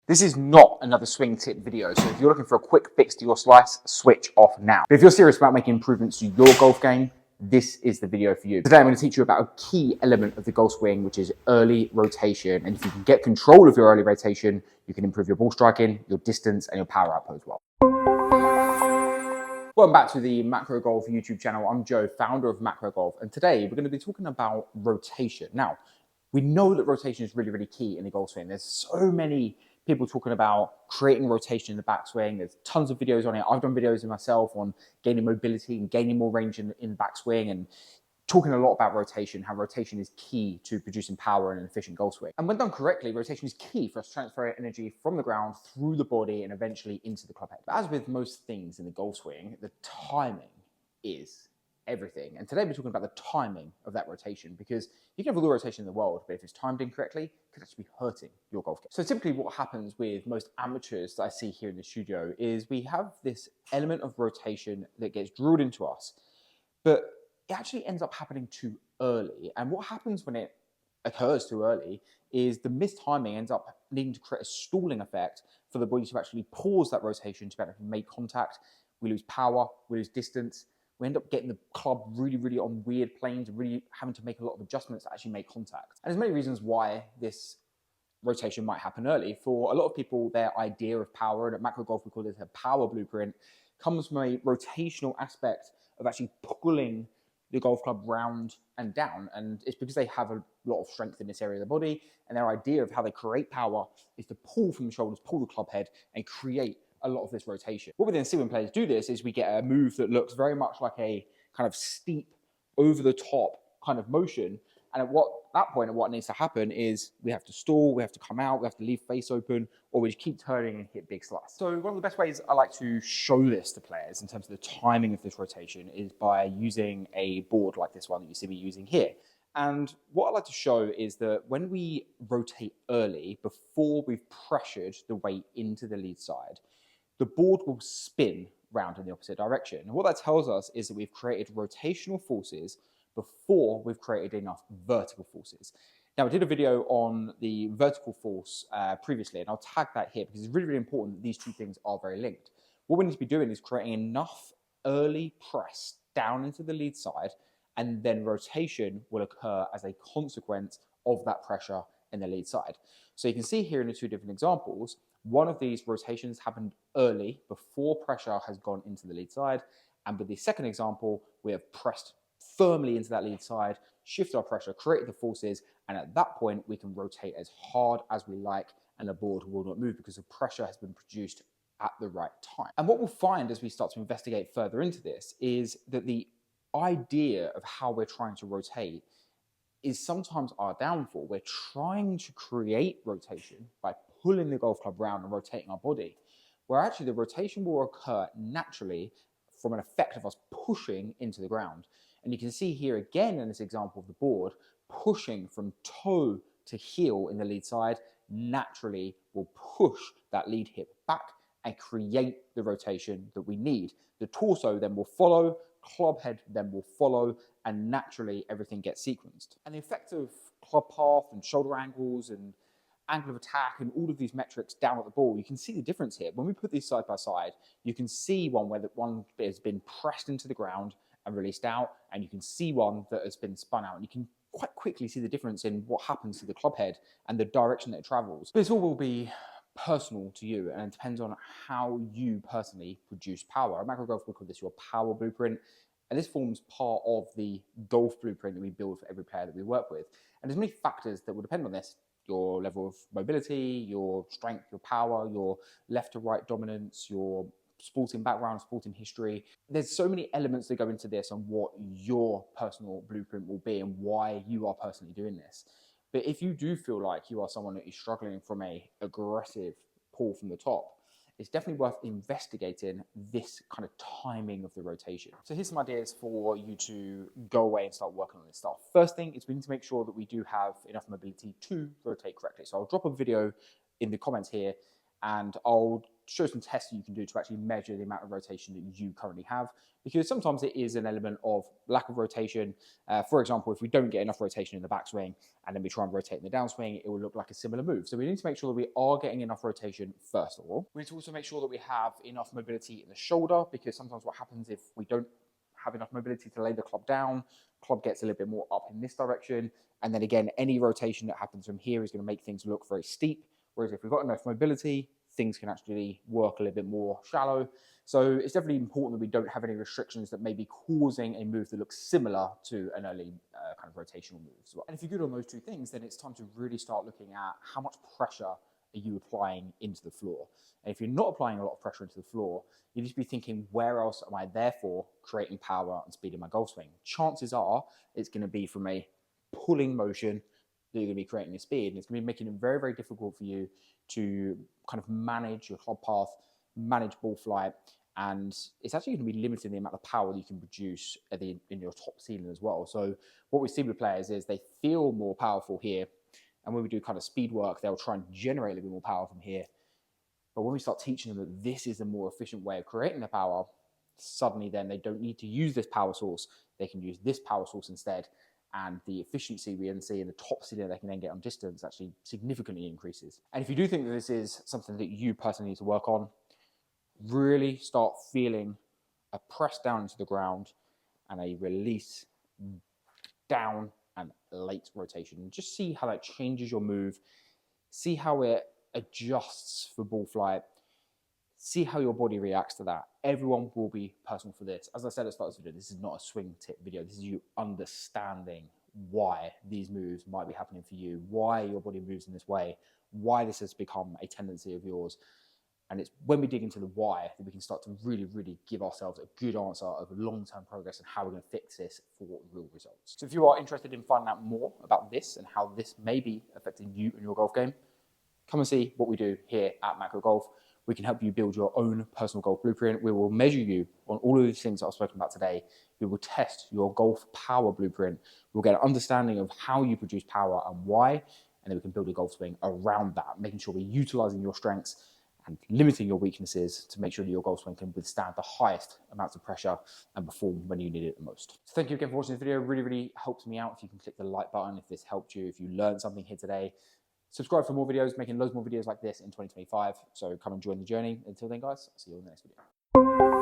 This is not another swing tip video, so if you're looking for a quick fix to your slice, switch off now. But if you're serious about making improvements to your golf game, this is the video for you. Today I'm going to teach you about a key element of the golf swing, which is early rotation. And if you can get control of your early rotation, you can improve your ball striking, your distance, and your power output as well. Welcome back to the Macro Golf YouTube channel. I'm Joe, founder of Macro Golf, and today we're going to be talking about rotation. Now, we know that rotation is really, really key in the golf swing. There's so many people talking about creating rotation in the backswing. There's tons of videos on it. I've done videos in myself on gaining mobility and gaining more range in the backswing, and talking a lot about rotation, how rotation is key to producing power and an efficient golf swing. And when done correctly, rotation is key for us to transfer energy from the ground through the body and eventually into the club head. But as with most things in the golf swing, the timing is everything. And today we're talking about the timing of that rotation, because you can have all the rotation in the world, but if it's timed incorrectly, it could actually be hurting your golf game. So typically what happens with most amateurs that I see here in the studio is we have this element of rotation that gets drilled into us, but it actually ends up happening too early. And what happens when it occurs too early is the mistiming ends up needing to create a stalling effect for the body to actually pause that rotation to actually make contact. We lose power, we lose distance. We end up getting the club really, really on weird planes, really having to make a lot of adjustments to actually make contact. And there's many reasons why this rotation might happen early. For a lot of people, their idea of power, and at Macro Golf we call it a power blueprint, comes from a rotational aspect of actually pulling the golf club round and down. And it's because they have a lot of strength in this area of the body, and their idea of how they create power is to pull from the shoulders, pull the club head, and create a lot of this rotation. What we then see when players do this is we get a move that looks very much like a kind of steep, over the top kind of motion. And at that point, what needs to happen is we have to stall, we have to come out, we have to leave face open, or we just keep turning and hit big slice. So one of the best ways I like to show this to players in terms of the timing of this rotation is by using a board like this one that you see me using here. And what I like to show is that when we rotate early, before we've pressured the weight into the lead side, the board will spin round in the opposite direction. And what that tells us is that we've created rotational forces before we've created enough vertical forces. Now, I did a video on the vertical force previously, and I'll tag that here because it's really, really important that these two things are very linked. What we need to be doing is creating enough early press down into the lead side, and then rotation will occur as a consequence of that pressure in the lead side. So you can see here in the two different examples, one of these rotations happened early before pressure has gone into the lead side. And with the second example, we have pressed firmly into that lead side, shift our pressure, created the forces, and at that point we can rotate as hard as we like and the board will not move because the pressure has been produced at the right time. And what we'll find as we start to investigate further into this is that the idea of how we're trying to rotate is sometimes our downfall. We're trying to create rotation by pulling the golf club round and rotating our body, where actually the rotation will occur naturally from an effect of us pushing into the ground. And you can see here again in this example of the board, pushing from toe to heel in the lead side naturally will push that lead hip back and create the rotation that we need. The torso then will follow, club head then will follow, and naturally everything gets sequenced. And the effect of club path and shoulder angles and angle of attack and all of these metrics down at the ball, you can see the difference here. When we put these side by side, you can see one where one bit has been pressed into the ground and released out, and you can see one that has been spun out. And you can quite quickly see the difference in what happens to the club head and the direction that it travels. This all will be personal to you, and it depends on how you personally produce power. At Macro Golf, we call this your power blueprint. And this forms part of the golf blueprint that we build for every player that we work with. And there's many factors that will depend on this: your level of mobility, your strength, your power, your left to right dominance, your sporting background, sporting history. There's so many elements that go into this on what your personal blueprint will be and why you are personally doing this. But if you do feel like you are someone that is struggling from an aggressive pull from the top, it's definitely worth investigating this kind of timing of the rotation. So here's some ideas for you to go away and start working on this stuff. First thing is we need to make sure that we do have enough mobility to rotate correctly. So I'll drop a video in the comments here and I'll show some tests that you can do to actually measure the amount of rotation that you currently have, because sometimes it is an element of lack of rotation. For example, if we don't get enough rotation in the backswing and then we try and rotate in the downswing, it will look like a similar move. So we need to make sure that we are getting enough rotation first of all. We need to also make sure that we have enough mobility in the shoulder, because sometimes what happens if we don't have enough mobility to lay the club down, club gets a little bit more up in this direction, and then again, any rotation that happens from here is going to make things look very steep. Whereas if we've got enough mobility, things can actually work a little bit more shallow. So it's definitely important that we don't have any restrictions that may be causing a move that looks similar to an early kind of rotational move as well. And if you're good on those two things, then it's time to really start looking at how much pressure are you applying into the floor. And if you're not applying a lot of pressure into the floor, you need to be thinking, where else am I therefore creating power and speed in my golf swing? Chances are it's going to be from a pulling motion that you're going to be creating a speed, and it's going to be making it very, very difficult for you to kind of manage your club path, manage ball flight, and it's actually going to be limiting the amount of power that you can produce in your top ceiling as well. So what we see with players is they feel more powerful here, and when we do kind of speed work, they'll try and generate a little bit more power from here. But when we start teaching them that this is a more efficient way of creating the power, suddenly then they don't need to use this power source. They can use this power source instead. And the efficiency we then see in the top ceiling they can then get on distance actually significantly increases. And if you do think that this is something that you personally need to work on, really start feeling a press down into the ground and a release down and late rotation. And just see how that changes your move. See how it adjusts for ball flight. See how your body reacts to that. Everyone will be personal for this. As I said at the start of this video, this is not a swing tip video. This is you understanding why these moves might be happening for you, why your body moves in this way, why this has become a tendency of yours. And it's when we dig into the why that we can start to really, really give ourselves a good answer of long-term progress and how we're going to fix this for real results. So if you are interested in finding out more about this and how this may be affecting you and your golf game, come and see what we do here at Macro Golf. We can help you build your own personal golf blueprint. We will measure you on all of these things that I've spoken about today. We will test your golf power blueprint. We'll get an understanding of how you produce power and why, and then we can build a golf swing around that, making sure we're utilizing your strengths and limiting your weaknesses to make sure that your golf swing can withstand the highest amounts of pressure and perform when you need it the most. So thank you again for watching this video. It really, really helps me out if you can click the like button if this helped you, if you learned something here today. Subscribe for more videos, making loads more videos like this in 2025. So come and join the journey. Until then, guys, I'll see you in the next video.